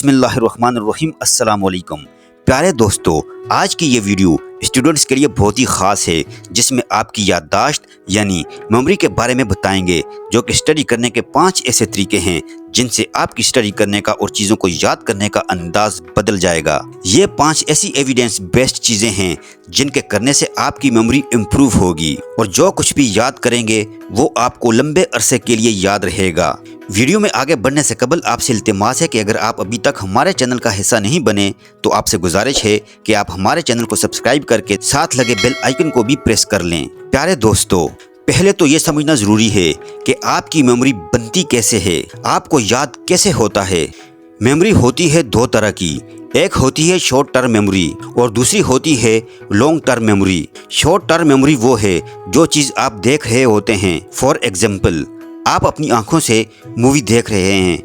बिस्मिल्लाहिर्रहमानिर्रहीम। अस्सलाम वालेकुम प्यारे दोस्तों, आज की ये वीडियो स्टूडेंट्स के लिए बहुत ही ख़ास है, जिसमें आपकी याददाश्त यानी मेमोरी के बारे में बताएंगे, जो कि स्टडी करने के 5 ऐसे तरीके हैं जिनसे आपकी स्टडी करने का और चीज़ों को याद करने का अंदाज बदल जाएगा। ये 5 ऐसी एविडेंस बेस्ड चीज़ें हैं जिनके करने से आपकी मेमोरी इम्प्रूव होगी और जो कुछ भी याद करेंगे वो आपको लंबे अरसे के लिए याद रहेगा। वीडियो में आगे बढ़ने से कबल आपसे इल्तिमास है कि अगर आप अभी तक हमारे चैनल का हिस्सा नहीं बने तो आपसे गुजारिश है कि आप हमारे चैनल को सब्सक्राइब करके साथ लगे बेल आइकन को भी प्रेस कर लें। प्यारे दोस्तों, पहले तो ये समझना ज़रूरी है कि आपकी मेमोरी बनती कैसे है, आपको याद कैसे होता है। मेमोरी होती है 2 तरह की, एक होती है शॉर्ट टर्म मेमोरी और दूसरी होती है long term memory. Short term memory वो है जो चीज़ आप देख रहे होते हैं। फॉर एग्जाम्पल, आप अपनी आंखों से मूवी देख रहे हैं,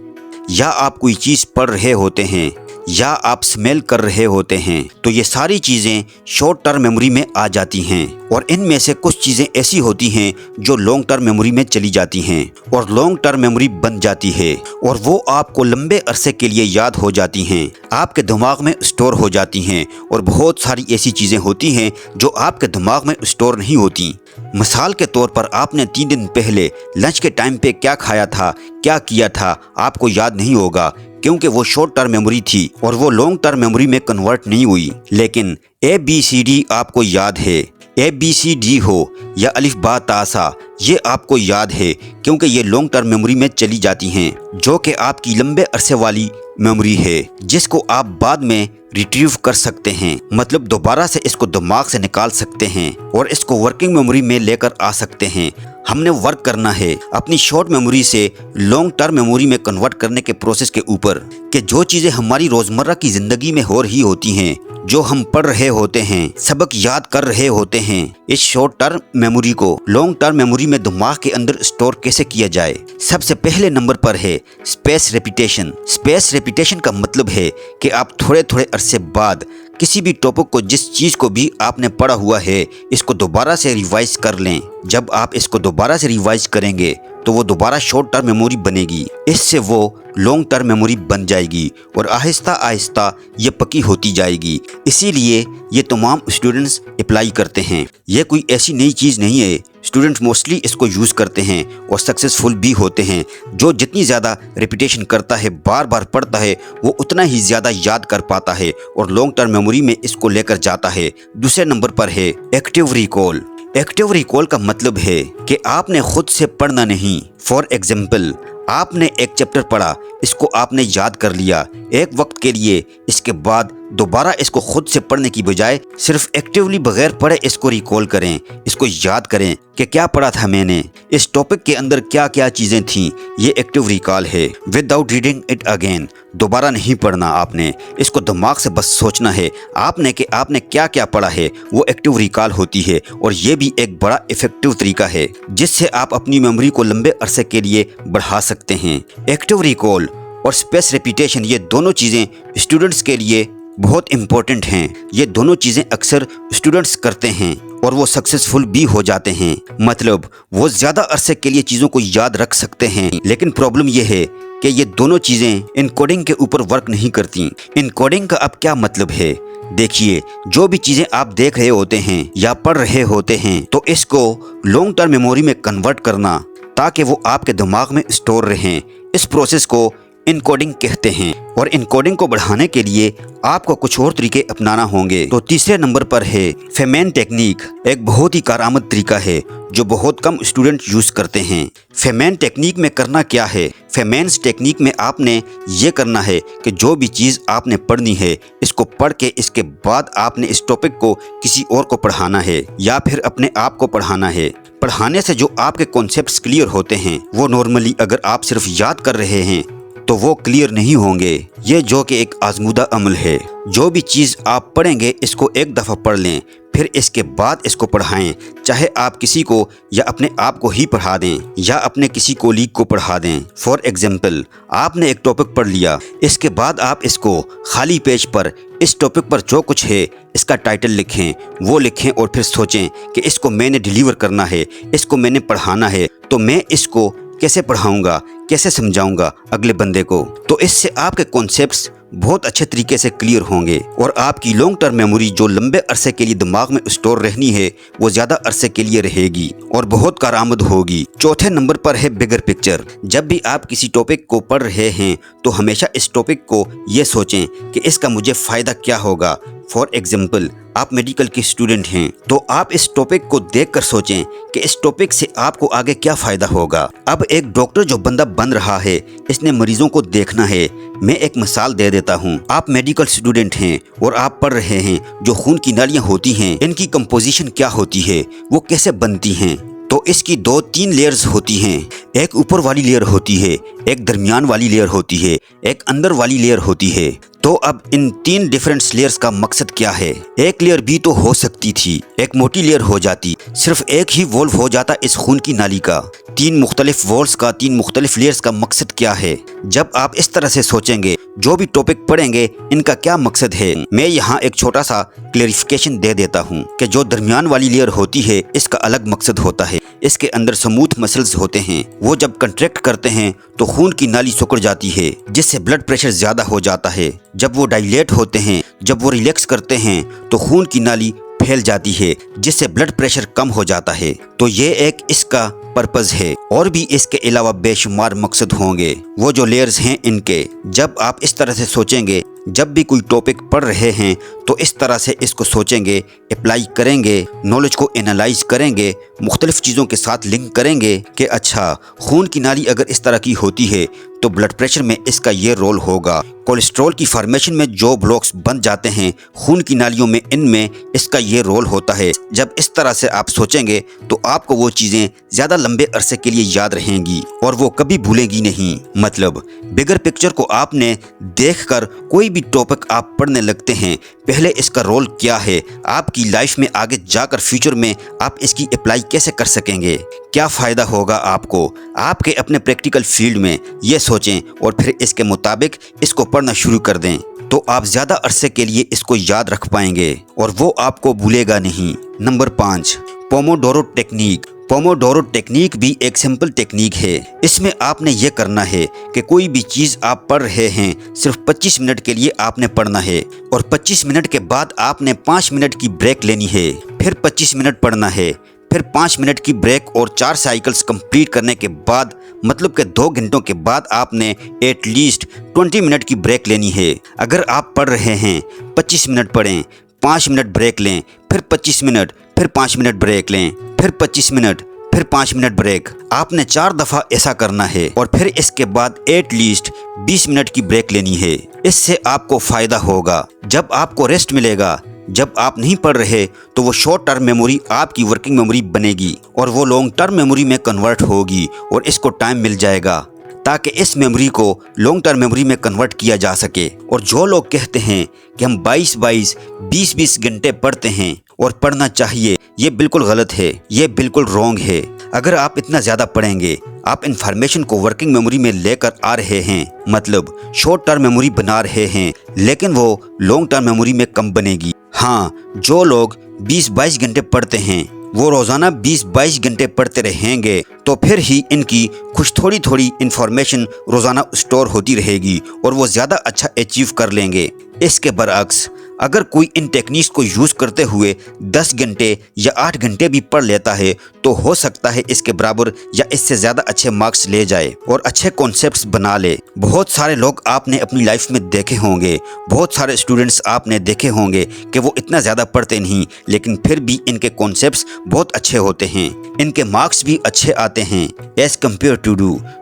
या आप कोई चीज़ पढ़ रहे होते हैं, या आप स्मेल कर रहे होते हैं, तो ये सारी चीज़ें शॉर्ट टर्म मेमोरी में आ जाती हैं। और इनमें से कुछ चीज़ें ऐसी होती हैं जो लॉन्ग टर्म मेमोरी में चली जाती हैं और लॉन्ग टर्म मेमोरी बन जाती है और वो आपको लंबे अरसे के लिए याद हो जाती हैं, आपके दिमाग में स्टोर हो जाती हैं। और बहुत सारी ऐसी चीज़ें होती हैं जो आपके दिमाग में स्टोर नहीं होती। मिसाल के तौर पर आपने 3 दिन पहले लंच के टाइम पे क्या खाया था, क्या किया था, आपको याद नहीं होगा क्योंकि वो शॉर्ट टर्म मेमोरी थी और वो लॉन्ग टर्म मेमोरी में कन्वर्ट नहीं हुई। लेकिन ABCD आपको याद है, ABCD हो या अलिफ बा ता सा, ये आपको याद है क्योंकि ये लॉन्ग टर्म मेमोरी में चली जाती हैं, जो कि आपकी लंबे अरसे वाली मेमोरी है, जिसको आप बाद में रिट्रीव कर सकते हैं। मतलब दोबारा से इसको दिमाग से निकाल सकते हैं और इसको वर्किंग मेमोरी में लेकर आ सकते हैं। हमने वर्क करना है अपनी शॉर्ट मेमोरी से लॉन्ग टर्म मेमोरी में कन्वर्ट करने के प्रोसेस के ऊपर, कि जो चीज़ें हमारी रोज़मर्रा की ज़िंदगी में हो रही होती हैं, जो हम पढ़ रहे होते हैं, सबक याद कर रहे होते हैं, इस शॉर्ट टर्म मेमोरी को लॉन्ग टर्म मेमोरी में दिमाग के अंदर स्टोर कैसे किया जाए। सबसे पहले नंबर पर है स्पेस रेपिटेशन। स्पेस रेपिटेशन का मतलब है कि आप थोड़े थोड़े अरसे बाद किसी भी टॉपिक को, जिस चीज़ को भी आपने पढ़ा हुआ है, इसको दोबारा से रिवाइज कर लें। जब आप इसको दोबारा से रिवाइज करेंगे तो वो दोबारा शॉर्ट टर्म मेमोरी बनेगी, इससे वो लॉन्ग टर्म मेमोरी बन जाएगी और आहिस्ता आहिस्ता ये पक्की होती जाएगी। इसीलिए ये तमाम स्टूडेंट्स अप्लाई करते हैं। ये कोई ऐसी नई चीज़ नहीं है, स्टूडेंट्स मोस्टली इसको यूज़ करते हैं और सक्सेसफुल भी होते हैं। जो जितनी ज़्यादा रिपीटेशन करता है, बार बार पढ़ता है, वो उतना ही ज़्यादा याद कर पाता है और लॉन्ग टर्म मेमोरी में इसको लेकर जाता है। दूसरे नंबर पर है एक्टिव रिकॉल। एक्टिव रिकॉल का मतलब है कि आपने खुद से पढ़ना नहीं। फॉर एग्जाम्पल, आपने एक चैप्टर पढ़ा, इसको आपने याद कर लिया एक वक्त के लिए, इसके बाद दोबारा इसको खुद से पढ़ने की बजाय सिर्फ एक्टिवली बगैर पढ़े इसको रिकॉल करें, इसको याद करें कि क्या पढ़ा था मैंने, इस टॉपिक के अंदर क्या क्या चीज़ें थीं। ये एक्टिव रिकॉल है। विदाउट रीडिंग इट अगेन, दोबारा नहीं पढ़ना आपने, इसको दिमाग से बस सोचना है आपने कि आपने क्या क्या पढ़ा है, वो एक्टिव रिकॉल होती है। और ये भी एक बड़ा इफेक्टिव तरीका है जिससे आप अपनी मेमोरी को लंबे अरसे के लिए बढ़ा सकते हैं। एक्टिव रिकॉल और स्पेस रेपिटेशन, ये दोनों चीज़ें स्टूडेंट्स के लिए बहुत इम्पोर्टेंट हैं। ये दोनों चीज़ें अक्सर स्टूडेंट्स करते हैं और वो सक्सेसफुल भी हो जाते हैं। मतलब वो ज़्यादा अरसे के लिए चीज़ों को याद रख सकते हैं। लेकिन प्रॉब्लम ये है कि ये दोनों चीज़ें इनकोडिंग के ऊपर वर्क नहीं करती। इनकोडिंग का अब क्या मतलब है? देखिए, जो भी चीज़ें आप देख रहे होते हैं या पढ़ रहे होते हैं, तो इसको लॉन्ग टर्म मेमोरी में कन्वर्ट करना ताकि वो आपके दिमाग में स्टोर रहें, इस प्रोसेस को इनकोडिंग कहते हैं। और इनकोडिंग को बढ़ाने के लिए आपको कुछ और तरीके अपनाना होंगे। तो तीसरे नंबर पर है फेमेन टेक्निक। एक बहुत ही कारआमद तरीका है जो बहुत कम स्टूडेंट यूज़ करते हैं। फेमेन टेक्निक में करना क्या है? फेमेन्स टेक्निक में आपने ये करना है कि जो भी चीज़ आपने पढ़नी है, इसको पढ़ के इसके बाद आपने इस टॉपिक को किसी और को पढ़ाना है या फिर अपने आप को पढ़ाना है। पढ़ाने से जो आपके कॉन्सेप्ट्स क्लियर होते हैं, वो नॉर्मली अगर आप सिर्फ याद कर रहे हैं तो वो क्लियर नहीं होंगे। ये जो कि एक आजमूदा अमल है। जो भी चीज़ आप पढ़ेंगे, इसको एक दफ़ा पढ़ लें, फिर इसके बाद इसको पढ़ाएं। चाहे आप किसी को या अपने आप को ही पढ़ा दें या अपने किसी कोलीग को पढ़ा दें। फॉर एग्जाम्पल, आपने एक टॉपिक पढ़ लिया, इसके बाद आप इसको खाली पेज पर इस टॉपिक पर जो कुछ है इसका टाइटल लिखें, वो लिखें और फिर सोचें कि इसको मैंने डिलीवर करना है, इसको मैंने पढ़ाना है, तो मैं इसको कैसे पढ़ाऊंगा, कैसे समझाऊंगा अगले बंदे को। तो इससे आपके कॉन्सेप्ट्स बहुत अच्छे तरीके से क्लियर होंगे और आपकी लॉन्ग टर्म मेमोरी जो लंबे अरसे के लिए दिमाग में स्टोर रहनी है वो ज़्यादा अरसे के लिए रहेगी और बहुत कारआमद होगी। चौथे नंबर पर है बिगर पिक्चर। जब भी आप किसी टॉपिक को पढ़ रहे हैं तो हमेशा इस टॉपिक को ये सोचें कि इसका मुझे फ़ायदा क्या होगा। फॉर एग्जाम्पल, आप मेडिकल के स्टूडेंट हैं तो आप इस टॉपिक को देखकर सोचें कि इस टॉपिक से आपको आगे क्या फ़ायदा होगा। अब एक डॉक्टर जो बंदा बन रहा है इसने मरीजों को देखना है। मैं एक मिसाल दे देता हूँ। आप मेडिकल स्टूडेंट हैं और आप पढ़ रहे हैं जो खून की नालियाँ होती हैं इनकी कंपोजिशन क्या होती है, वो कैसे बनती हैं। तो इसकी 2-3 लेयर्स होती हैं। एक ऊपर वाली लेयर होती है, एक दरमियान वाली लेयर होती है, एक अंदर वाली लेयर होती है। तो अब इन 3 डिफरेंट लेयर्स का मकसद क्या है? एक लेयर भी तो हो सकती थी, एक मोटी लेयर हो जाती, सिर्फ एक ही वॉल्व हो जाता इस खून की नाली का। 3 मुख्तलिफ वॉल्व्स का 3 मुख्तलिफ लेयर्स का मकसद क्या है? जब आप इस तरह से सोचेंगे जो भी टॉपिक पढ़ेंगे इनका क्या मकसद है, मैं यहाँ एक छोटा सा क्लेरिफिकेशन दे देता हूँ कि जो दरमियान वाली लेयर होती है इसका अलग मकसद होता है। इसके अंदर स्मूथ मसल्स होते हैं, वो जब कंट्रैक्ट करते हैं तो खून की नाली सिकुड़ जाती है जिससे ब्लड प्रेशर ज़्यादा हो जाता है। जब वो डायलेट होते हैं, जब वो रिलैक्स करते हैं तो खून की नाली फैल जाती है जिससे ब्लड प्रेशर कम हो जाता है। तो ये एक इसका पर्पस है और भी इसके अलावा बेशुमार मकसद होंगे वो जो लेयर्स हैं इनके। जब आप इस तरह से सोचेंगे, जब भी कोई टॉपिक पढ़ रहे हैं तो इस तरह से इसको सोचेंगे, अप्लाई करेंगे, नॉलेज को एनालाइज करेंगे, मुख्तलिफ चीज़ों के साथ लिंक करेंगे कि अच्छा खून की नाली अगर इस तरह की होती है तो ब्लड प्रेशर में इसका ये रोल होगा। कोलेस्ट्रॉल की फॉर्मेशन में जो ब्लॉक्स बन जाते हैं खून की नालियों में, इनमें इसका ये रोल होता है। जब इस तरह से आप सोचेंगे तो आपको वो चीज़ें ज़्यादा लंबे अरसे के लिए याद रहेंगी और वो कभी भूलेंगी नहीं। मतलब बिगर पिक्चर को आपने देखकर कोई भी टॉपिक आप पढ़ने लगते हैं, पहले इसका रोल क्या है, आपकी लाइफ में आगे जाकर फ्यूचर में आप इसकी अप्लाई कैसे कर सकेंगे, क्या फ़ायदा होगा आपको आपके अपने प्रैक्टिकल फील्ड में, ये सोचें और फिर इसके मुताबिक इसको पढ़ना शुरू कर दें तो आप ज़्यादा अरसे के लिए इसको याद रख पाएंगे और वो आपको भूलेगा नहीं। Number 5, Pomodoro technique. Pomodoro technique भी एक सिंपल टेक्निक है। इसमें आपने ये करना है कि कोई भी चीज़ आप पढ़ रहे हैं सिर्फ 25 मिनट के लिए आपने पढ़ना है और 25 मिनट के बाद आपने 5 मिनट की ब्रेक लेनी है, फिर 25 मिनट पढ़ना है, फिर 5 मिनट की ब्रेक और 4 साइकिल्स कंप्लीट करने के बाद मतलब कि 2 घंटों के बाद आपने एटलीस्ट 20 मिनट की ब्रेक लेनी है। अगर आप पढ़ रहे हैं 25 मिनट पढ़ें, 5 मिनट ब्रेक लें, फिर 25 मिनट, फिर 5 मिनट ब्रेक लें, फिर 25 मिनट, फिर 5 मिनट ब्रेक। आपने 4 दफ़ा ऐसा करना है और फिर इसके बाद एटलीस्ट 20 मिनट की ब्रेक लेनी है। इससे आपको फ़ायदा होगा। जब आपको रेस्ट मिलेगा, जब आप नहीं पढ़ रहे तो वो शॉर्ट टर्म मेमोरी आपकी वर्किंग मेमोरी बनेगी और वो लॉन्ग टर्म मेमोरी में कन्वर्ट होगी और इसको टाइम मिल जाएगा ताकि इस मेमोरी को लॉन्ग टर्म मेमोरी में कन्वर्ट किया जा सके। और जो लोग कहते हैं कि हम 22-22, 20-20 घंटे पढ़ते हैं और पढ़ना चाहिए, ये बिल्कुल गलत है, ये बिल्कुल रॉन्ग है। अगर आप इतना ज़्यादा पढ़ेंगे, आप इन्फॉर्मेशन को वर्किंग मेमोरी में लेकर आ रहे हैं, मतलब शॉर्ट टर्म मेमोरी बना रहे हैं, लेकिन वो लॉन्ग टर्म मेमोरी में कम बनेगी। हाँ, जो लोग 20-22 घंटे पढ़ते हैं वो रोज़ाना 20-22 घंटे पढ़ते रहेंगे तो फिर ही इनकी कुछ थोड़ी थोड़ी इन्फॉर्मेशन रोज़ाना स्टोर होती रहेगी और वो ज़्यादा अच्छा अचीव कर लेंगे। इसके बरअक्स अगर कोई इन टेक्निक्स को यूज़ करते हुए 10 घंटे या 8 घंटे भी पढ़ लेता है तो हो सकता है इसके बराबर या इससे ज़्यादा अच्छे मार्क्स ले जाए और अच्छे कॉन्सेप्ट्स बना ले। बहुत सारे लोग आपने अपनी लाइफ में देखे होंगे, बहुत सारे स्टूडेंट्स आपने देखे होंगे कि वो इतना ज़्यादा पढ़ते नहीं लेकिन फिर भी इनके कॉन्सेप्ट्स बहुत अच्छे होते हैं, इनके मार्क्स भी अच्छे आते हैं एज़ कम्पेयर टू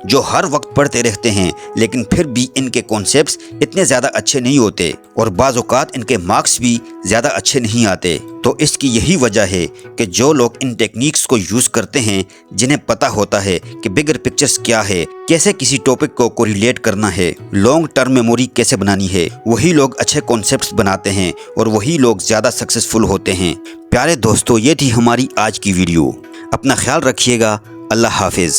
जो हर वक्त पढ़ते रहते हैं लेकिन फिर भी इनके कॉन्सेप्ट्स इतने ज़्यादा अच्छे नहीं होते और बाज़ औक़ात इनके मार्क्स भी ज़्यादा अच्छे नहीं आते। तो इसकी यही वजह है कि जो लोग इन टेक्निक्स को यूज़ करते हैं, जिन्हें पता होता है कि बिगर पिक्चर्स क्या है, कैसे किसी टॉपिक को कोरिलेट करना है, लॉन्ग टर्म मेमोरी कैसे बनानी है, वही लोग अच्छे कॉन्सेप्ट्स बनाते हैं और वही लोग ज़्यादा सक्सेसफुल होते हैं। प्यारे दोस्तों, ये थी हमारी आज की वीडियो। अपना ख्याल रखिएगा। अल्लाह हाफिज़।